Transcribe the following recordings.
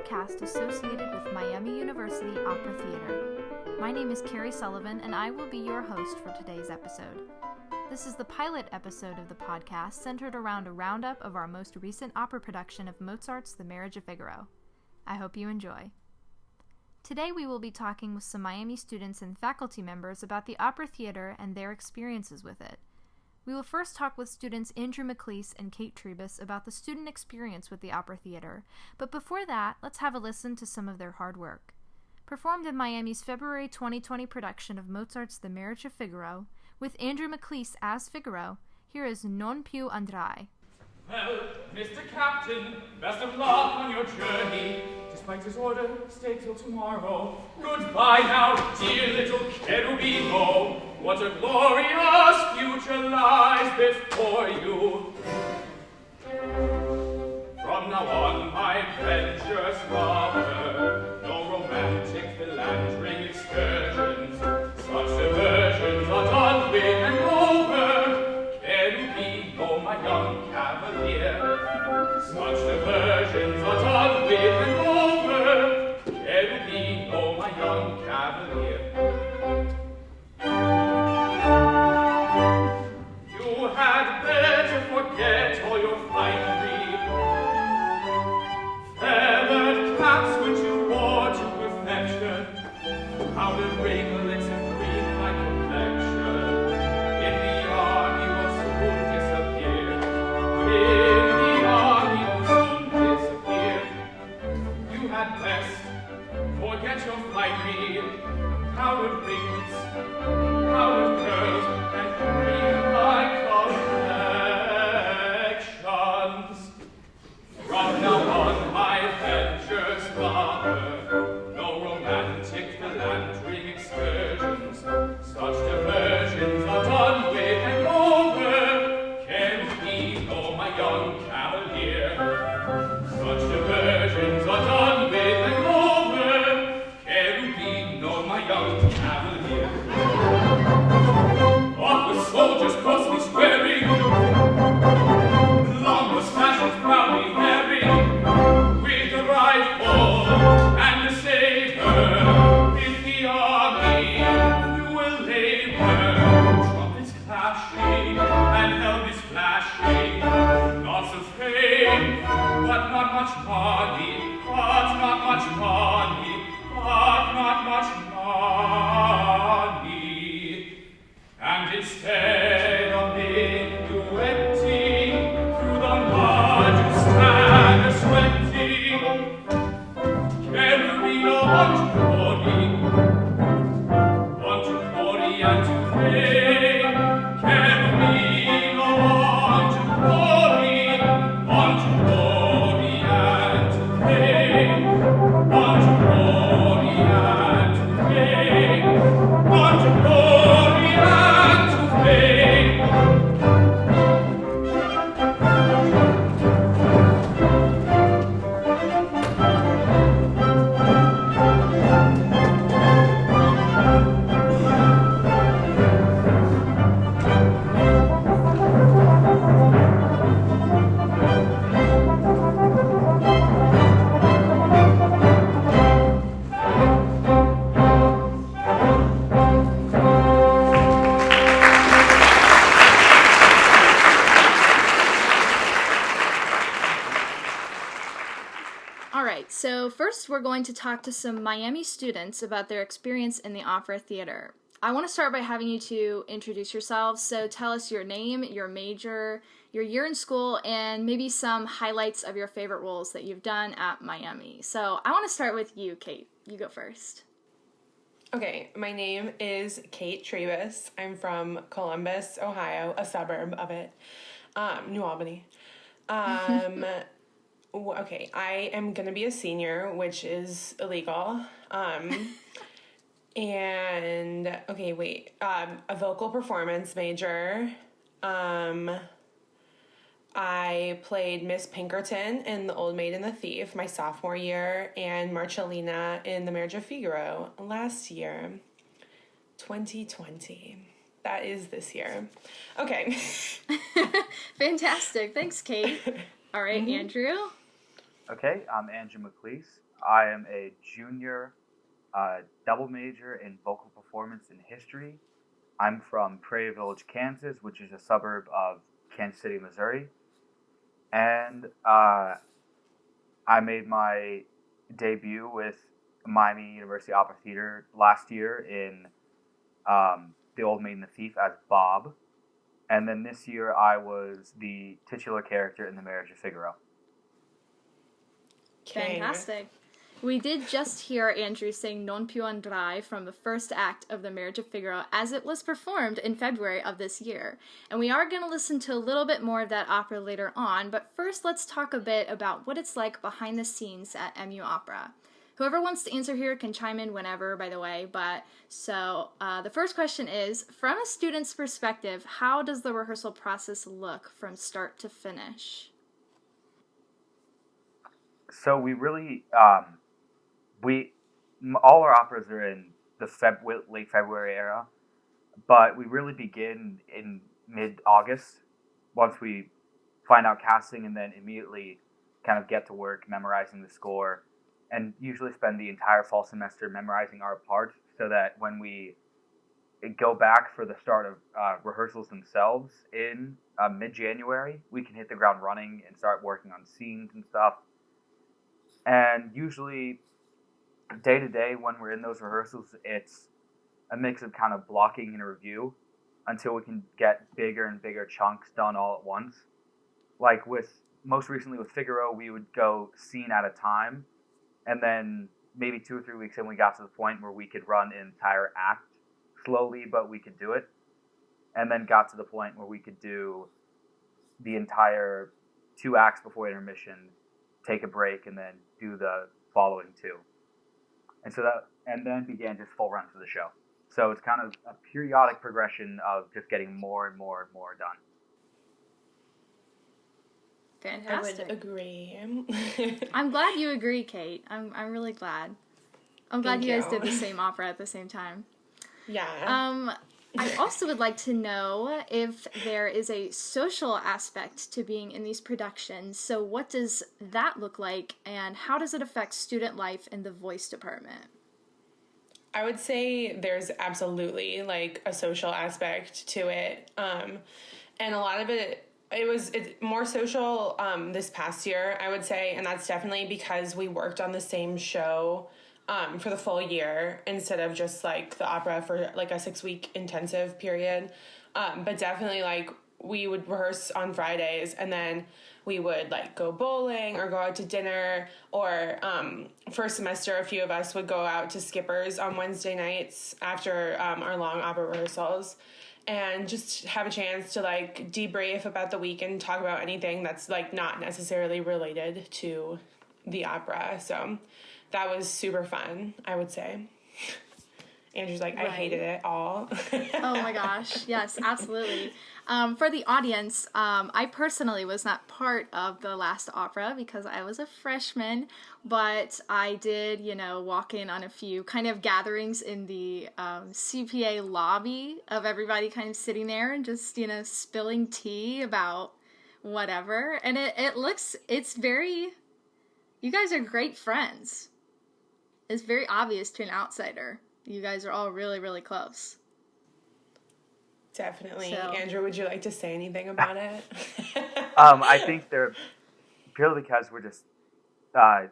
podcast associated with Miami University Opera Theater. My name is Carrie Sullivan, and I will be your host for today's episode. This is the pilot episode of the podcast centered around a roundup of our most recent opera production of Mozart's The Marriage of Figaro. I hope you enjoy. Today we will be talking with some Miami students and faculty members about the opera theater and their experiences with it. We will first talk with students Andrew McLeese and Kate Trebus about the student experience with the opera theater, but before that, let's have a listen to some of their hard work. Performed in Miami's February 2020 production of Mozart's The Marriage of Figaro, with Andrew McLeese as Figaro, here is Non più andrai. Well, Mr. Captain, best of luck on your journey. Despite his order, stay till tomorrow. Goodbye now, dear little Cherubino. What a glorious future lies before you. From now on, my adventurous lover, no romantic philandering excursions. Such diversions are done with and over. Cherubino, my young cavalier. Such diversions are done with and over. Cherubino, my young cavalier. You had better forget all your finery. Feathered caps which you wore to perfection, powdered ringlets and cream-like complexion. In the army will soon disappear. In the army will soon disappear. You had best forget your finery, powdered ringlets, powdered curls, and cream-like complexions. From now on, my adventures lover, no romantic philandering excursions. Such diversions are done with and over. Cherubino, my young cavalier. Such diversions are done with and over. Cherubino, my young cavalier. Off the soldiers crossly swearing, long mustaches proudly bearing, with the rifle and the saber, in the army you will labor. Trumpets clashing and helmets flashing, lots of fame, but not much money, but not much money, but not much money. And instead of minuetting, through the mud you stand a-sweating. Cherubino, want to glory and to fame. Cherubino, want to glory and to fame. Want to glory and to fame. Want to glory and to fame. So first we're going to talk to some Miami students about their experience in the opera theater. I want to start by having you two introduce yourselves, so tell us your name, your major, your year in school, and maybe some highlights of your favorite roles that you've done at Miami. So I want to start with you, Kate. You go first. Okay, my name is Kate Trebus. I'm from Columbus, Ohio, a suburb of it, New Albany. Okay, I am going to be a senior, which is illegal. And, okay, wait, a vocal performance major. I played Miss Pinkerton in The Old Maid and the Thief my sophomore year, and Marcellina in The Marriage of Figaro last year, 2020. That is this year. Okay. Fantastic. Thanks, Kate. All right, Andrew. Okay, I'm Andrew McLeese. I am a junior double major in vocal performance and history. I'm from Prairie Village, Kansas, which is a suburb of Kansas City, Missouri. And I made my debut with Miami University Opera Theater last year in The Old Maid and the Thief as Bob. And then this year I was the titular character in The Marriage of Figaro. Fantastic. We did just hear Andrew sing Non più andrai from the first act of The Marriage of Figaro as it was performed in February of this year. And we are going to listen to a little bit more of that opera later on, but first let's talk a bit about what it's like behind the scenes at MU Opera. Whoever wants to answer here can chime in whenever, by the way, but so the first question is, from a student's perspective, how does the rehearsal process look from start to finish? So we really, all our operas are in the late February era, but we really begin in mid-August once we find out casting, and then immediately kind of get to work memorizing the score, and usually spend the entire fall semester memorizing our parts so that when we go back for the start of rehearsals themselves in mid-January, we can hit the ground running and start working on scenes and stuff. And usually, day to day, when we're in those rehearsals, it's a mix of kind of blocking and review until we can get bigger and bigger chunks done all at once. Like most recently with Figaro, we would go scene at a time, and then maybe 2 or 3 weeks in, we got to the point where we could run an entire act slowly, but we could do it. And then got to the point where we could do the entire 2 acts before intermission, take a break, and then do the following 2. And then began just full runs of the show. So it's kind of a periodic progression of just getting more and more and more done. Fantastic. I would agree. I'm glad you agree, Kate. I'm really glad. I'm glad you guys did the same opera at the same time. Yeah. I also would like to know if there is a social aspect to being in these productions. So what does that look like, and how does it affect student life in the voice department? I would say there's absolutely like a social aspect to it. And a lot of it's more social this past year, I would say, and that's definitely because we worked on the same show for the full year instead of just like the opera for like a 6-week intensive period. But definitely like we would rehearse on Fridays, and then we would like go bowling or go out to dinner, or first semester a few of us would go out to Skipper's on Wednesday nights after our long opera rehearsals, and just have a chance to like debrief about the week and talk about anything that's like not necessarily related to the opera. So that was super fun, I would say. Andrew's like, I hated it all. Oh my gosh. Yes, absolutely. For the audience, I personally was not part of the last opera because I was a freshman, but I did, walk in on a few kind of gatherings in the CPA lobby of everybody kind of sitting there and just, spilling tea about whatever. And it's very, you guys are great friends. It's very obvious to an outsider. You guys are all really, really close. Definitely. So, Andrew, would you like to say anything about it? I think they're purely because we're just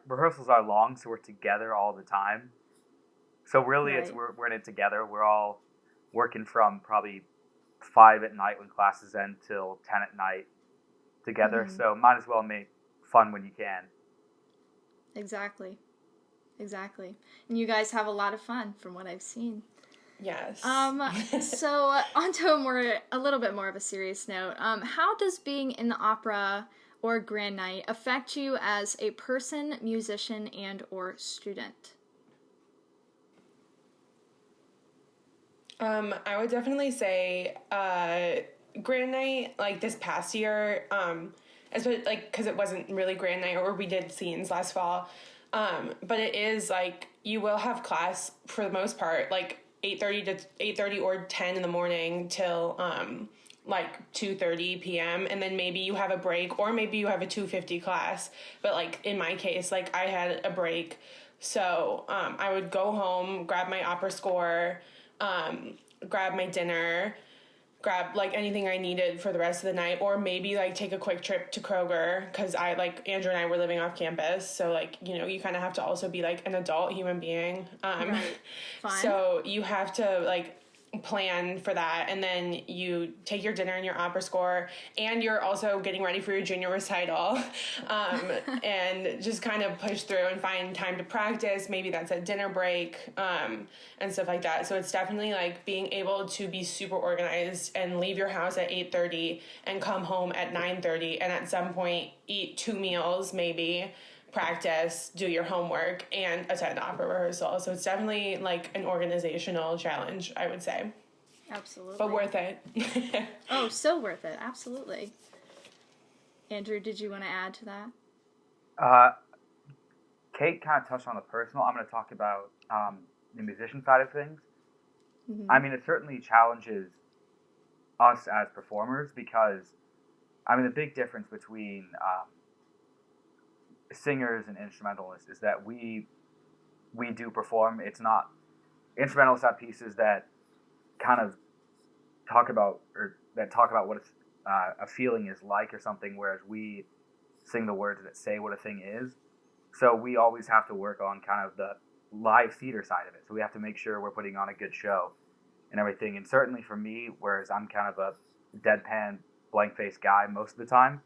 rehearsals are long, so we're together all the time. So really, we're in it together. We're all working from probably 5 at night when classes end till 10 at night together. Mm-hmm. So might as well make fun when you can. Exactly. And you guys have a lot of fun from what I've seen. Yes. So onto a little bit more of a serious note. How does being in the opera or Grand Night affect you as a person, musician, and or student? I would definitely say Grand Night, like this past year, especially like because it wasn't really Grand Night, or we did scenes last fall. But it is like you will have class for the most part, like 8:30 or 10 in the morning till like 2:30 p.m. and then maybe you have a break, or maybe you have a 2:50 class. But like in my case, like I had a break So I would go home, grab my opera score, grab my dinner, grab like anything I needed for the rest of the night, or maybe like take a quick trip to Kroger, because Andrew and I were living off campus, so like, you know, you kind of have to also be like an adult human being. Right. Fine. So you have to like plan for that, and then you take your dinner and your opera score, and you're also getting ready for your junior recital, and just kind of push through and find time to practice. Maybe that's a dinner break, and stuff like that. So it's definitely like being able to be super organized and leave your house at 8:30 and come home at 9:30, and at some point eat 2 meals, maybe practice, do your homework, and attend opera rehearsal. So it's definitely like an organizational challenge, I would say. Absolutely. But worth it. Oh, so worth it. Absolutely. Andrew, did you want to add to that? Kate kind of touched on the personal. I'm going to talk about the musician side of things. Mm-hmm. I mean, it certainly challenges us as performers, because, I mean, the big difference between singers and instrumentalists is that we do perform. It's not, instrumentalists have pieces that kind of talk about what a feeling is like or something, whereas we sing the words that say what a thing is. So we always have to work on kind of the live theater side of it. So we have to make sure we're putting on a good show and everything. And certainly for me, whereas I'm kind of a deadpan, blank-faced guy most of the time,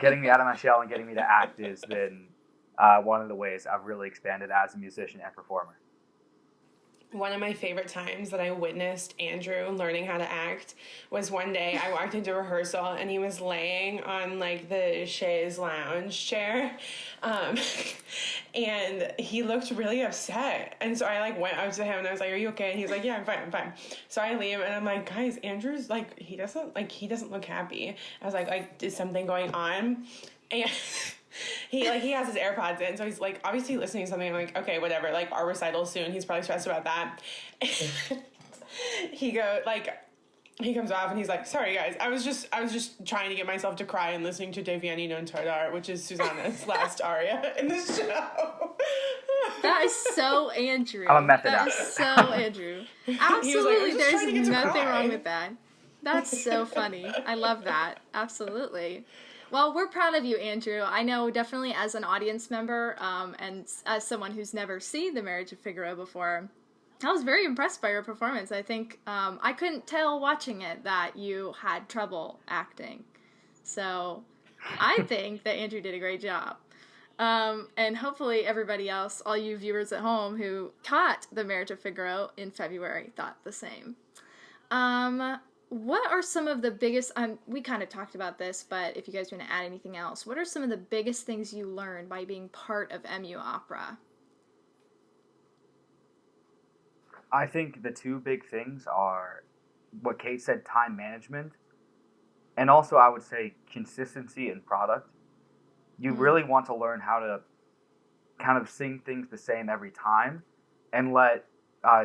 getting me out of my shell and getting me to act has been one of the ways I've really expanded as a musician and performer. One of my favorite times that I witnessed Andrew learning how to act was one day I walked into rehearsal and he was laying on like the chaise lounge chair, and he looked really upset. And so I like went up to him and I was like, "Are you okay?" And he's like, "Yeah, I'm fine." So I leave and I'm like, "Guys, Andrew's like he doesn't look happy." I was like, "Is something going on?" And he has his AirPods in, so he's like obviously listening to something. I'm like, okay, whatever, like our recital soon, he's probably stressed about that. He comes off and he's like, "Sorry guys, I was just trying to get myself to cry and listening to De Vieni non Tardare, which is Susanna's last aria in the show." That is so Andrew. I'm a method That actor. is so Andrew. Absolutely, "I'm just trying to get there's to nothing cry." wrong with that. That's so funny. I love that. Absolutely. Well, we're proud of you, Andrew. I know definitely as an audience member, and as someone who's never seen The Marriage of Figaro before, I was very impressed by your performance. I think I couldn't tell watching it that you had trouble acting. So I think that Andrew did a great job. And hopefully everybody else, all you viewers at home who caught The Marriage of Figaro in February, thought the same. What are some of the biggest, we kind of talked about this, but if you guys want to add anything else, what are some of the biggest things you learned by being part of MU Opera? I think the two big things are what Kate said, time management, and also I would say consistency in product. You really want to learn how to kind of sing things the same every time and let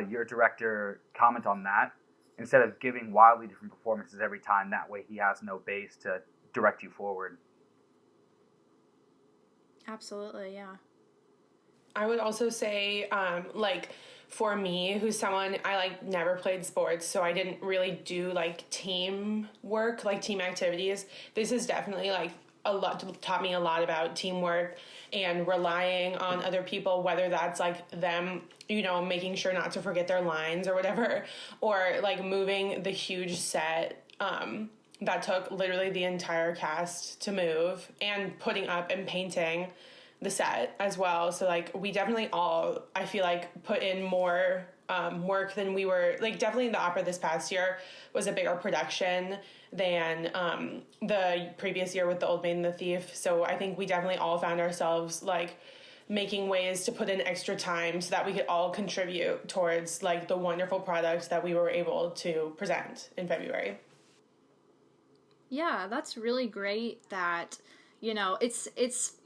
your director comment on that, instead of giving wildly different performances every time. That way he has no base to direct you forward. Absolutely, yeah. I would also say, for me, who's someone, I, never played sports, so I didn't really do, team work, team activities. This is definitely, taught me a lot about teamwork and relying on other people, whether that's, them, making sure not to forget their lines or whatever, or, moving the huge set, that took literally the entire cast to move, and putting up and painting the set as well. So we definitely all, I feel put in more work than we were, definitely the opera this past year was a bigger production than the previous year with The Old Maid and the Thief. So I think we definitely all found ourselves making ways to put in extra time so that we could all contribute towards the wonderful products that we were able to present in February. Yeah, that's really great that,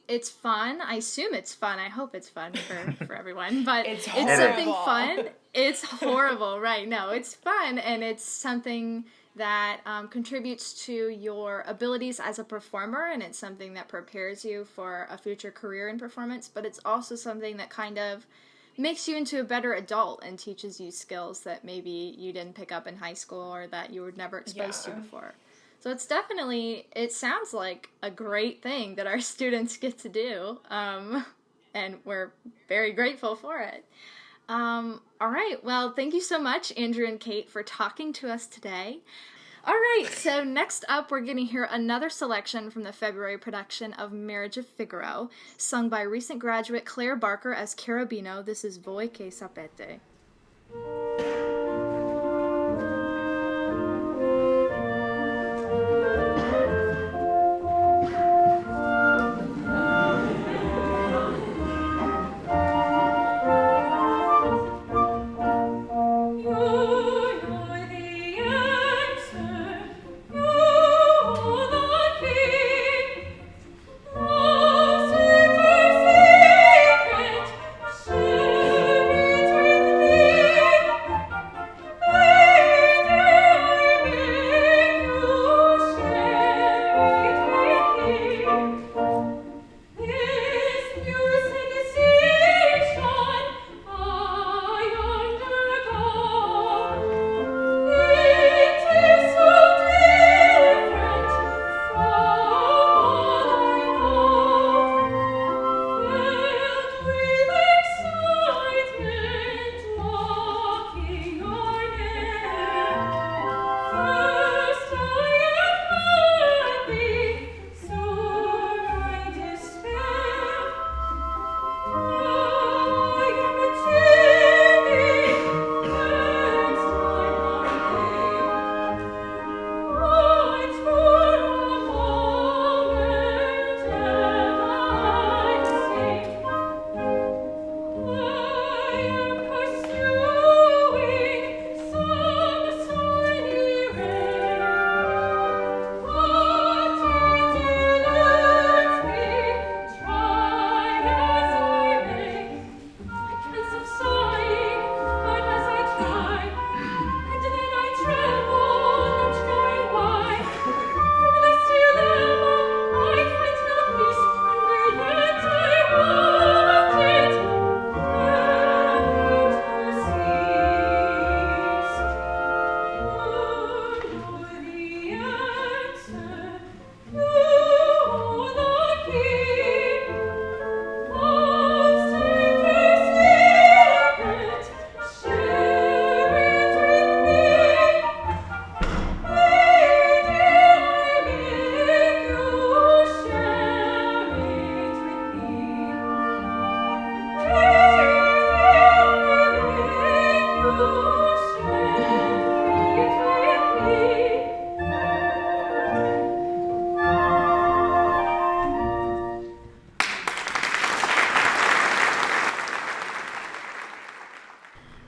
it's fun. I assume it's fun. I hope it's fun for everyone. But It's something fun. It's horrible, right? No, it's fun, and it's something that contributes to your abilities as a performer, and it's something that prepares you for a future career in performance, but it's also something that kind of makes you into a better adult and teaches you skills that maybe you didn't pick up in high school or that you were never exposed to before. So it's definitely, it sounds like a great thing that our students get to do, and we're very grateful for it. All right, well, thank you so much, Andrew and Kate, for talking to us today. All right, so next up, we're going to hear another selection from the February production of Marriage of Figaro, sung by recent graduate Claire Barker as Cherubino. This is Voi che sapete.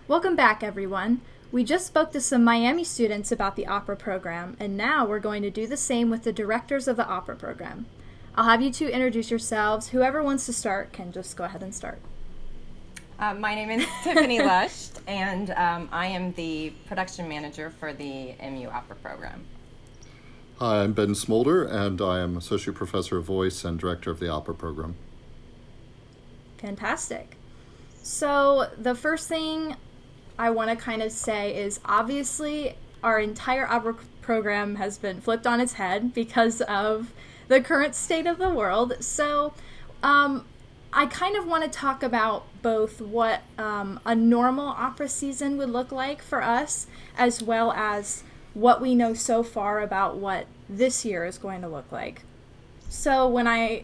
Welcome back, everyone. We just spoke to some Miami students about the opera program, and now we're going to do the same with the directors of the opera program. I'll have you two introduce yourselves. Whoever wants to start can just go ahead and start. My name is Tiffany Lush, and I am the production manager for the MU Opera program. Hi, I'm Ben Smolder, and I am Associate Professor of Voice and Director of the Opera program. Fantastic. So the first thing I want to kind of say is obviously our entire opera program has been flipped on its head because of the current state of the world. So I kind of want to talk about both what a normal opera season would look like for us, as well as what we know so far about what this year is going to look like. So when I,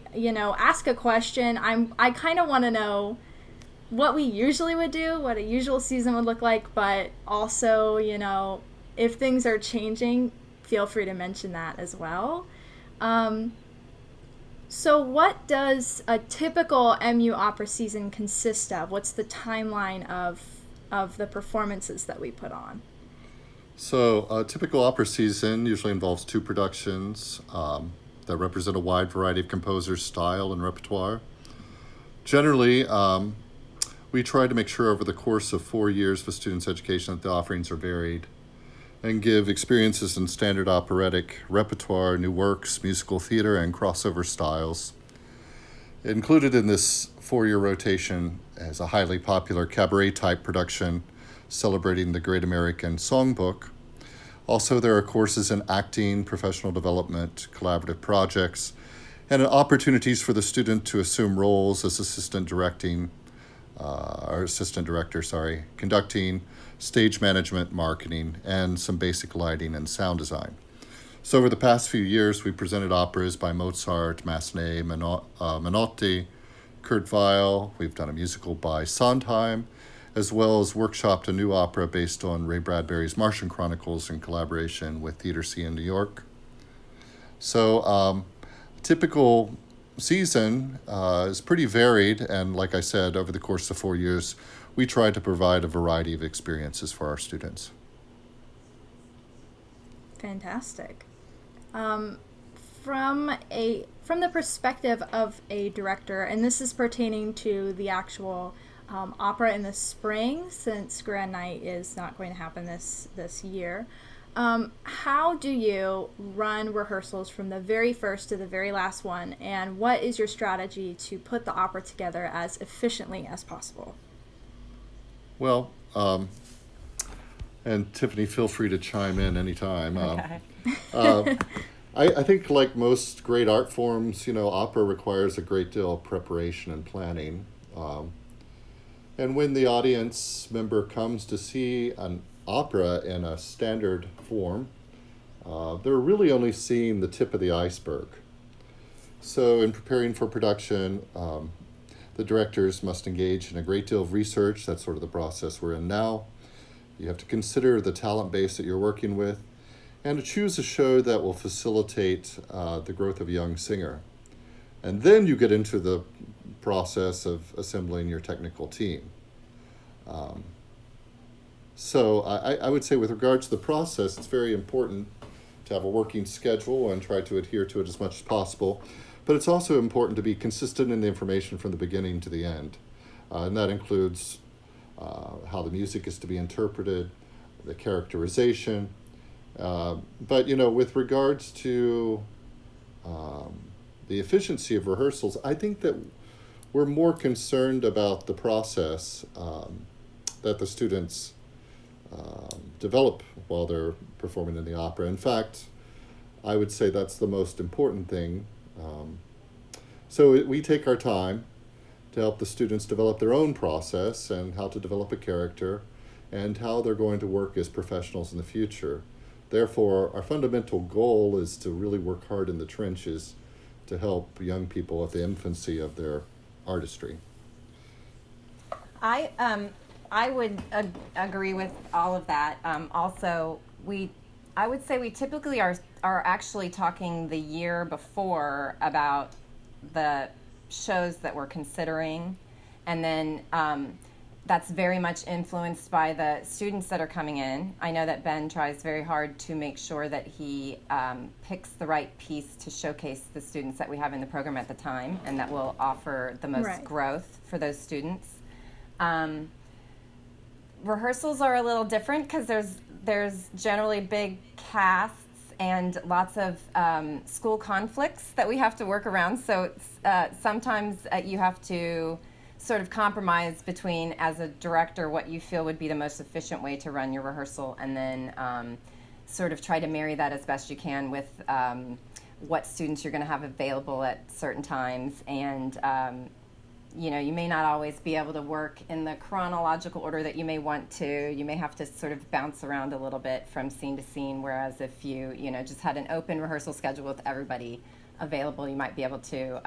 ask a question, I kind of want to know what we usually would do, what a usual season would look like, but also, if things are changing, feel free to mention that as well. So what does a typical MU opera season consist of? What's the timeline of the performances that we put on? So a typical opera season usually involves two productions that represent a wide variety of composers' style and repertoire. Generally, we try to make sure over the course of 4 years of a student's education that the offerings are varied. and give experiences in standard operatic repertoire, new works, musical theater, and crossover styles. Included in this 4-year rotation is a highly popular cabaret-type production celebrating the Great American Songbook. Also, there are courses in acting, professional development, collaborative projects, and opportunities for the student to assume roles as assistant director, conducting, stage management, marketing, and some basic lighting and sound design. So over the past few years, we presented operas by Mozart, Massenet, Menotti, Kurt Weill. We've done a musical by Sondheim, as well as workshopped a new opera based on Ray Bradbury's Martian Chronicles in collaboration with Theater C in New York. So typical season is pretty varied, and like I said, over the course of 4 years, we try to provide a variety of experiences for our students. Fantastic. From the perspective of a director, and this is pertaining to the actual opera in the spring, since Grand Night is not going to happen this year. How do you run rehearsals from the very first to the very last one, and what is your strategy to put the opera together as efficiently as possible? Well, and Tiffany, feel free to chime in anytime. Okay. I think like most great art forms, opera requires a great deal of preparation and planning. And when the audience member comes to see an opera in a standard form, they're really only seeing the tip of the iceberg. So in preparing for production, the directors must engage in a great deal of research. That's sort of the process we're in now. You have to consider the talent base that you're working with and to choose a show that will facilitate the growth of a young singer. And then you get into the process of assembling your technical team. So I would say with regard to the process, it's very important to have a working schedule and try to adhere to it as much as possible. But it's also important to be consistent in the information from the beginning to the end. And that includes how the music is to be interpreted, the characterization. But, with regards to the efficiency of rehearsals, I think that we're more concerned about the process that the students develop while they're performing in the opera. In fact, I would say that's the most important thing. So we take our time to help the students develop their own process and how to develop a character and how they're going to work as professionals in the future. Therefore, our fundamental goal is to really work hard in the trenches to help young people at the infancy of their artistry. I would agree with all of that. Also, I would say we typically are actually talking the year before about the shows that we're considering, and then that's very much influenced by the students that are coming in. I know that Ben tries very hard to make sure that he picks the right piece to showcase the students that we have in the program at the time, and that will offer the most growth for those students. Rehearsals are a little different because there's generally big casts and lots of school conflicts that we have to work around. So sometimes you have to sort of compromise between, as a director, what you feel would be the most efficient way to run your rehearsal, and then sort of try to marry that as best you can with what students you're going to have available at certain times. And you may not always be able to work in the chronological order that you may want to. You may have to sort of bounce around a little bit from scene to scene, whereas if you just had an open rehearsal schedule with everybody available, you might be able to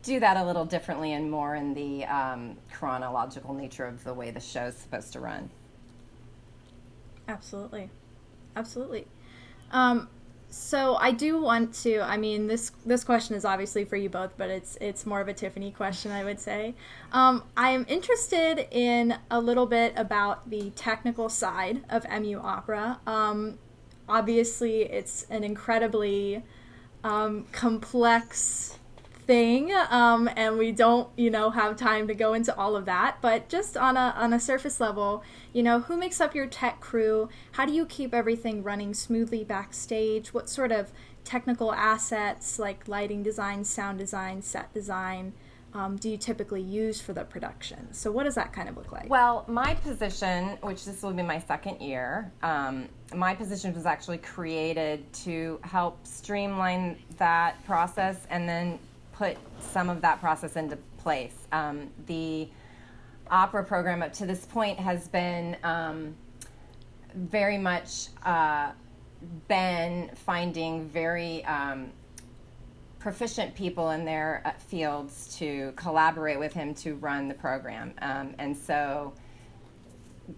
do that a little differently and more in the chronological nature of the way the show's supposed to run. Absolutely. So I do want to, this question is obviously for you both, but it's more of a Tiffany question, I would say. I'm interested in a little bit about the technical side of MU Opera. Obviously, it's an incredibly complex thing, and we don't, have time to go into all of that. But just on a surface level, who makes up your tech crew? How do you keep everything running smoothly backstage? What sort of technical assets like lighting design, sound design, set design do you typically use for the production? So what does that kind of look like? Well, my position, which this will be my second year, my position was actually created to help streamline that process and then put some of that process into place. The opera program up to this point has been very much been finding very proficient people in their fields to collaborate with him to run the program. And so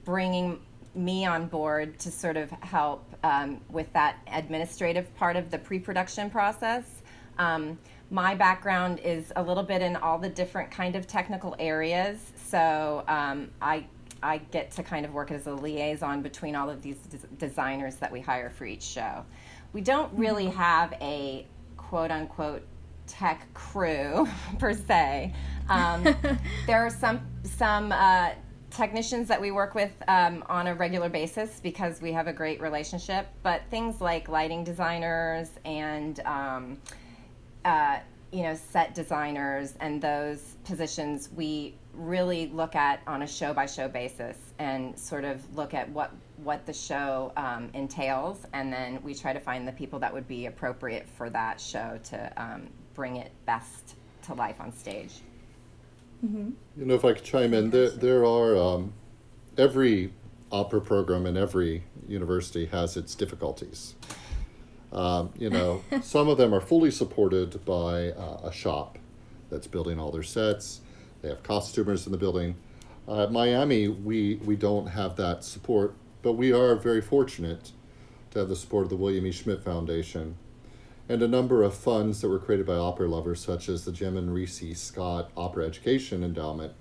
bringing me on board to sort of help with that administrative part of the pre-production process. My background is a little bit in all the different kind of technical areas, so I get to kind of work as a liaison between all of these designers that we hire for each show. We don't really have a quote-unquote tech crew per se. There are some technicians that we work with on a regular basis because we have a great relationship, but things like lighting designers and set designers and those positions we really look at on a show-by-show basis and sort of look at what the show entails, and then we try to find the people that would be appropriate for that show to bring it best to life on stage. Mm-hmm. If I could chime in, there are every opera program in every university has its difficulties. Some of them are fully supported by a shop that's building all their sets. They have costumers in the building. At Miami, we don't have that support, but we are very fortunate to have the support of the William E. Schmidt Foundation and a number of funds that were created by opera lovers, such as the Jim and Reese Scott Opera Education Endowment.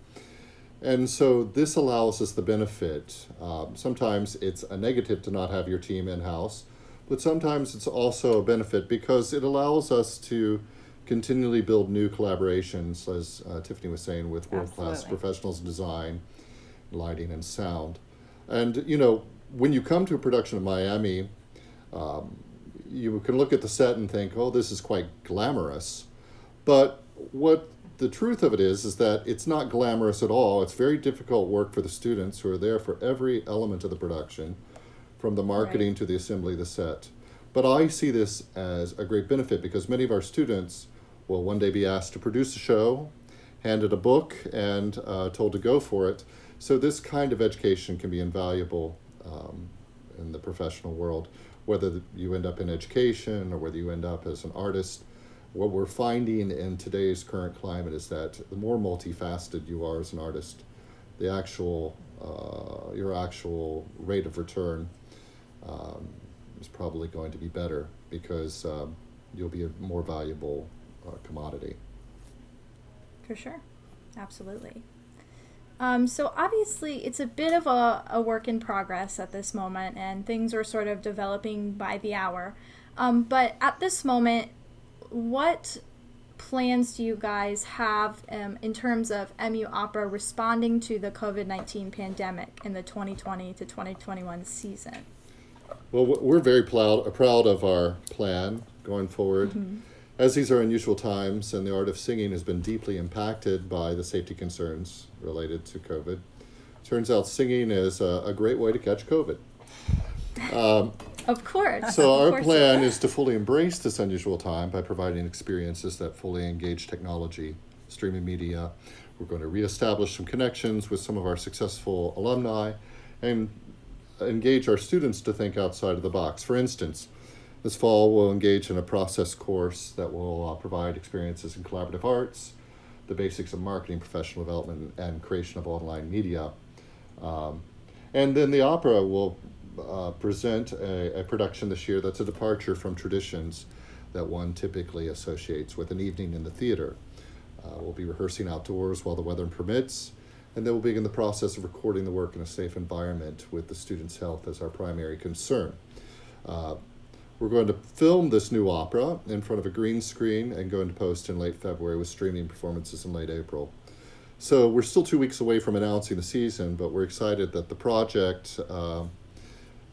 And so this allows us the benefit. Sometimes it's a negative to not have your team in-house, but sometimes it's also a benefit because it allows us to continually build new collaborations, as Tiffany was saying, with world-class Absolutely. professionals in design, lighting, and sound. And, when you come to a production of Miami, you can look at the set and think, oh, this is quite glamorous. But what the truth of it is that it's not glamorous at all. It's very difficult work for the students who are there for every element of the production, from the marketing Right. to the assembly of the set. But I see this as a great benefit because many of our students will one day be asked to produce a show, handed a book, and told to go for it. So this kind of education can be invaluable in the professional world, whether you end up in education or whether you end up as an artist. What we're finding in today's current climate is that the more multifaceted you are as an artist, the your actual rate of return is probably going to be better because you'll be a more valuable commodity. For sure. Absolutely. So obviously it's a bit of a work in progress at this moment, and things are sort of developing by the hour. But at this moment, what plans do you guys have in terms of MU Opera responding to the COVID-19 pandemic in the 2020 to 2021 season? Well, we're very proud of our plan going forward. Mm-hmm. As these are unusual times and the art of singing has been deeply impacted by the safety concerns related to COVID, turns out singing is a great way to catch COVID. Of course. So our plan is to fully embrace this unusual time by providing experiences that fully engage technology, streaming media. We're going to reestablish some connections with some of our successful alumni and engage our students to think outside of the box. For instance, this fall we'll engage in a process course that will provide experiences in collaborative arts, the basics of marketing, professional development, and creation of online media. And then the opera will present a production this year that's a departure from traditions that one typically associates with an evening in the theater. We'll be rehearsing outdoors while the weather permits, and then we'll begin the process of recording the work in a safe environment with the students' health as our primary concern. We're going to film this new opera in front of a green screen and go into post in late February with streaming performances in late April. So we're still 2 weeks away from announcing the season, but we're excited that the project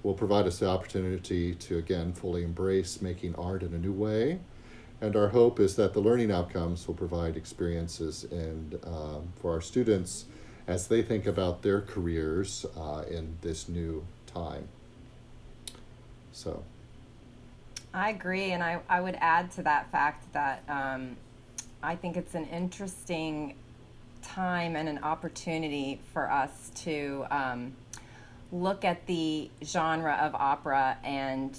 will provide us the opportunity to, again, fully embrace making art in a new way. And our hope is that the learning outcomes will provide experiences for our students as they think about their careers in this new time. So. I agree, and I would add to that fact that I think it's an interesting time and an opportunity for us to look at the genre of opera and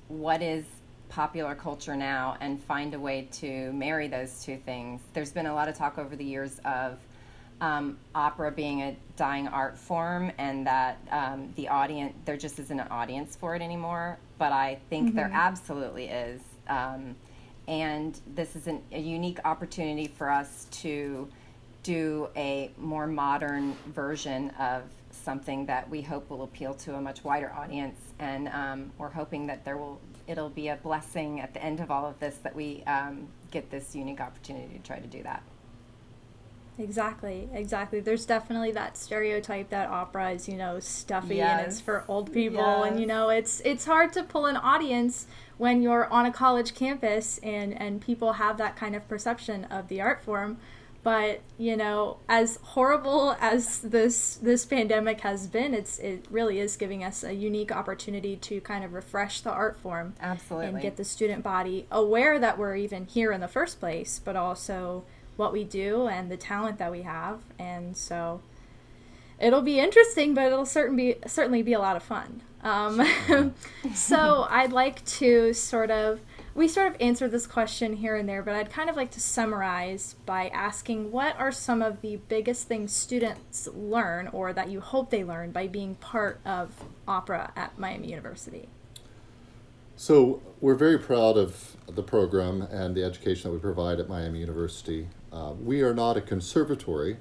what is popular culture now and find a way to marry those two things. There's been a lot of talk over the years of opera being a dying art form and that the audience, there just isn't an audience for it anymore, but I think there absolutely is. And this is a unique opportunity for us to do a more modern version of something that we hope will appeal to a much wider audience. And we're hoping that it'll be a blessing at the end of all of this that we get this unique opportunity to try to do that. Exactly. There's definitely that stereotype that opera is, stuffy and it's for old people. Yes. And, it's hard to pull an audience when you're on a college campus and people have that kind of perception of the art form. But, as horrible as this pandemic has been, it really is giving us a unique opportunity to kind of refresh the art form. Absolutely. And get the student body aware that we're even here in the first place, but also what we do and the talent that we have. And so it'll be interesting, but it'll certainly be a lot of fun. So I'd like to we sort of answered this question here and there, but I'd kind of like to summarize by asking, what are some of the biggest things students learn or that you hope they learn by being part of opera at Miami University? So we're very proud of the program and the education that we provide at Miami University. We are not a conservatory,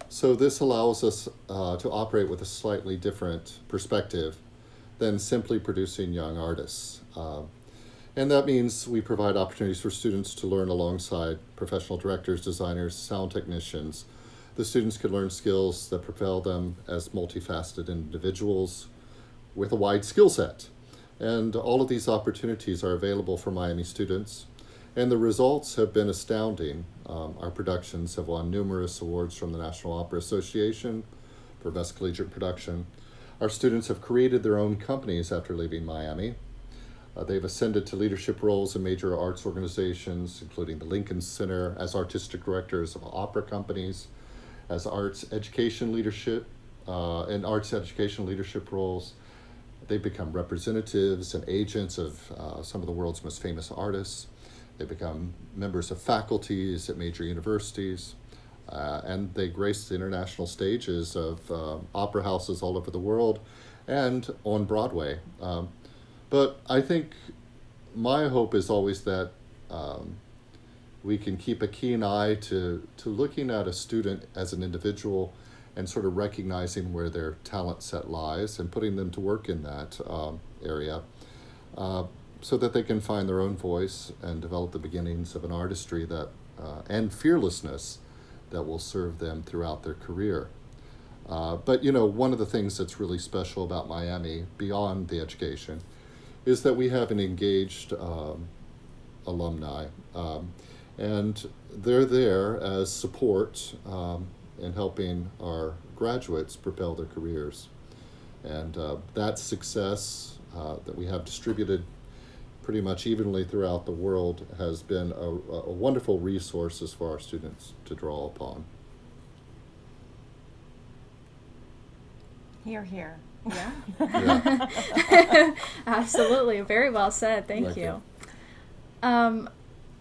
so this allows us to operate with a slightly different perspective than simply producing young artists. And that means we provide opportunities for students to learn alongside professional directors, designers, sound technicians. The students can learn skills that propel them as multifaceted individuals with a wide skill set. And all of these opportunities are available for Miami students, and the results have been astounding. Our productions have won numerous awards from the National Opera Association for Best Collegiate Production. Our students have created their own companies after leaving Miami. They've ascended to leadership roles in major arts organizations, including the Lincoln Center, as artistic directors of opera companies, as arts education leadership, in arts education leadership roles. They've become representatives and agents of some of the world's most famous artists. They become members of faculties at major universities, and they grace the international stages of opera houses all over the world and on Broadway. But I think my hope is always that we can keep a keen eye to looking at a student as an individual and sort of recognizing where their talent set lies and putting them to work in that area so that they can find their own voice and develop the beginnings of an artistry that and fearlessness that will serve them throughout their career. But one of the things that's really special about Miami, beyond the education, is that we have an engaged alumni, and they're there as support in helping our graduates propel their careers. And that success that we have distributed pretty much evenly throughout the world has been a wonderful resources for our students to draw upon. Hear, hear. Yeah. Absolutely. Very well said. Thank you.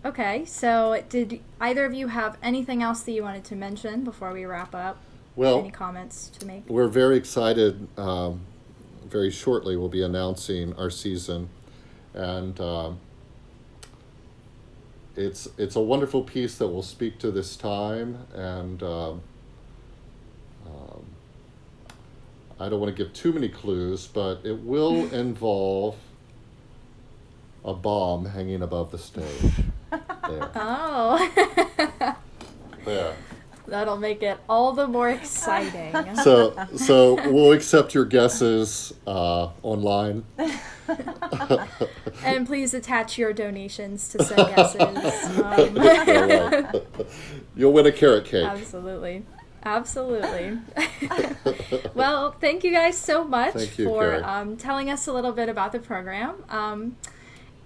Okay, so did either of you have anything else that you wanted to mention before we wrap up? Well, any comments to make? We're very excited. Very shortly we'll be announcing our season, and it's a wonderful piece that will speak to this time, and I don't want to give too many clues, but it will involve a bomb hanging above the stage. There. Oh. There. That'll make it all the more exciting. So we'll accept your guesses online. And please attach your donations to said guesses. You'll win a carrot cake. Absolutely. Well, thank you guys so much for telling us a little bit about the program.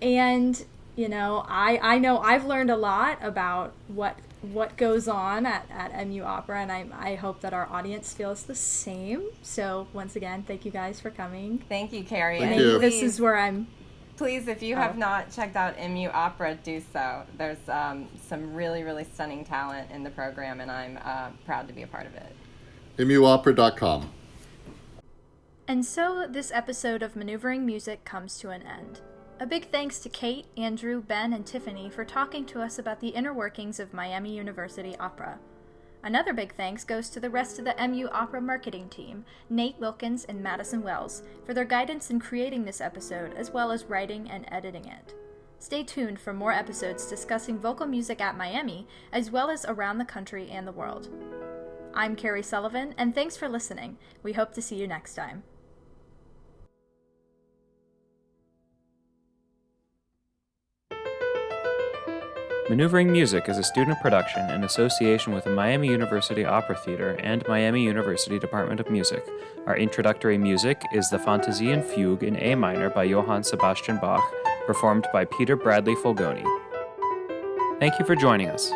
And, you know I've learned a lot about what goes on at MU Opera, and I hope that our audience feels the same. So once again, thank you guys for coming. Thank you, Carrie. Thank you. This is where Please, if you have not checked out MU Opera, do so. There's some really, really stunning talent in the program, and I'm proud to be a part of it. MUopera.com. And so this episode of Maneuvering Music comes to an end. A big thanks to Kate, Andrew, Ben, and Tiffany for talking to us about the inner workings of Miami University Opera. Another big thanks goes to the rest of the MU Opera marketing team, Nate Wilkins and Madison Wells, for their guidance in creating this episode as well as writing and editing it. Stay tuned for more episodes discussing vocal music at Miami, as well as around the country and the world. I'm Carrie Sullivan, and thanks for listening. We hope to see you next time. Maneuvering Music is a student production in association with the Miami University Opera Theater and Miami University Department of Music. Our introductory music is the Fantasien Fugue in A minor by Johann Sebastian Bach, performed by Peter Bradley Fulgoni. Thank you for joining us.